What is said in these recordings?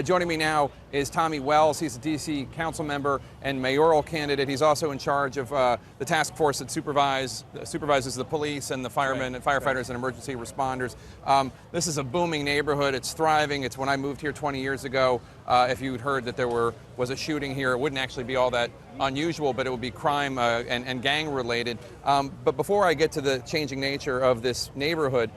Joining me now is Tommy Wells. He's a D.C. council member and mayoral candidate. He's also in charge of the task force that supervises the police and the firemen and firefighters and emergency responders. This is a booming neighborhood. It's thriving. It's when I moved here 20 years ago. If you'd heard that there was a shooting here, it wouldn't actually be all that unusual, but it would be crime and gang related. But before I get to the changing nature of this neighborhood,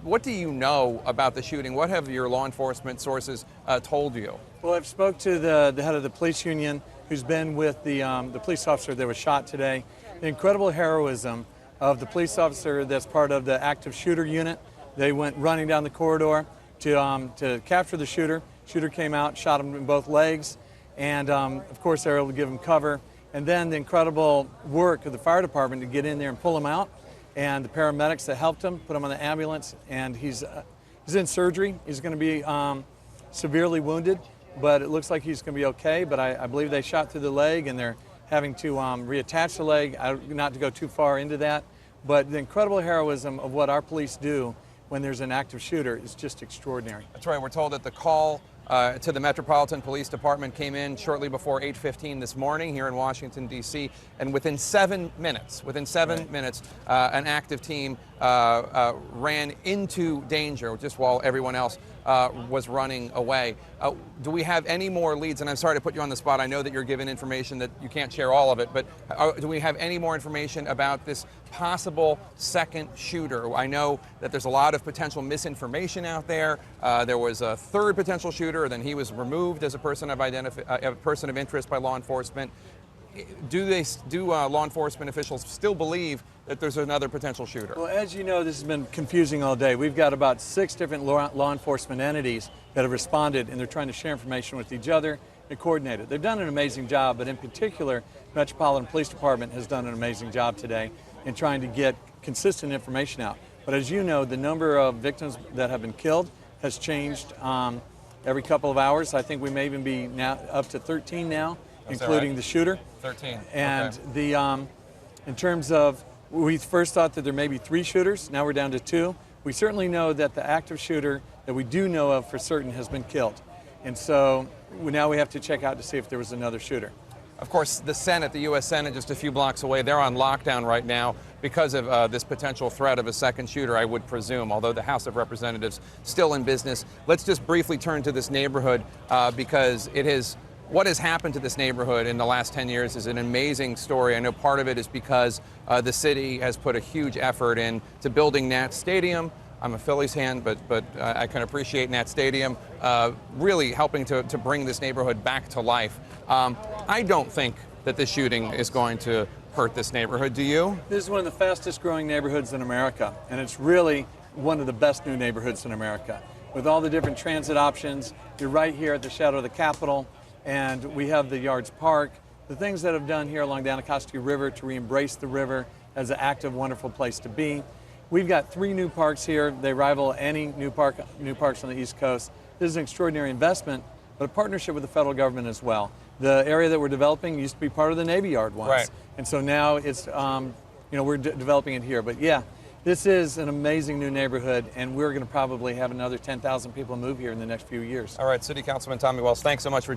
what do you know about the shooting? What have your law enforcement sources told you? Well, I've spoke to the head of the police union, who's been with the police officer that was shot today. The incredible heroism of the police officer that's part of the active shooter unit. They went running down the corridor to capture the shooter. Shooter came out, shot him in both legs, and of course they were able to give him cover. And then the incredible work of the fire department to get in there and pull him out, and the paramedics that helped him, put him on the ambulance, and he's in surgery. He's going to be severely wounded, but it looks like he's going to be okay. But I believe they shot through the leg, and they're having to reattach the leg. Not to go too far into that, but the incredible heroism of what our police do when there's an active shooter is just extraordinary. That's right. We're told that the call to the Metropolitan Police Department came in shortly before 8:15 this morning here in Washington, D.C., and within 7 minutes, an active team ran into danger just while everyone else was running away. Do we have any more leads? And I'm sorry to put you on the spot. I know that you're given information that you can't share all of it, but do we have any more information about this possible second shooter? I know that there's a lot of potential misinformation out there. There was a third potential shooter, then he was removed as a person of interest by law enforcement. Do law enforcement officials still believe that there's another potential shooter? Well, as you know, this has been confusing all day. We've got about 6 different law enforcement entities that have responded, and they're trying to share information with each other and coordinate it. They've done an amazing job, but in particular, Metropolitan Police Department has done an amazing job today in trying to get consistent information out. But as you know, the number of victims that have been killed has changed every couple of hours. I think we may even be now up to 13 now, including the shooter. 13. And okay. In terms of, we first thought that there may be 3 shooters. Now we're down to 2. We certainly know that the active shooter that we do know of for certain has been killed. And so now we have to check out to see if there was another shooter. Of course, the Senate, the U.S. Senate, just a few blocks away, they're on lockdown right now because of this potential threat of a second shooter, I would presume, although the House of Representatives still in business. Let's just briefly turn to this neighborhood because what has happened to this neighborhood in the last 10 years is an amazing story. I know part of it is because the city has put a huge effort into building Nat Stadium. I'm a Phillies fan, but I can appreciate Nat Stadium really helping to bring this neighborhood back to life. I don't think that this shooting is going to hurt this neighborhood. Do you? This is one of the fastest growing neighborhoods in America, and it's really one of the best new neighborhoods in America. With all the different transit options, you're right here at the shadow of the Capitol, and we have the Yards Park. The things that have done here along the Anacostia River to re-embrace the river as an active, wonderful place to be. We've got 3 new parks here. They rival any new parks on the East Coast. This is an extraordinary investment, but a partnership with the federal government as well. The area that we're developing used to be part of the Navy Yard once. Right. And so now it's, we're developing it here. But yeah, this is an amazing new neighborhood, and we're going to probably have another 10,000 people move here in the next few years. All right, City Councilman Tommy Wells, thanks so much for joining us.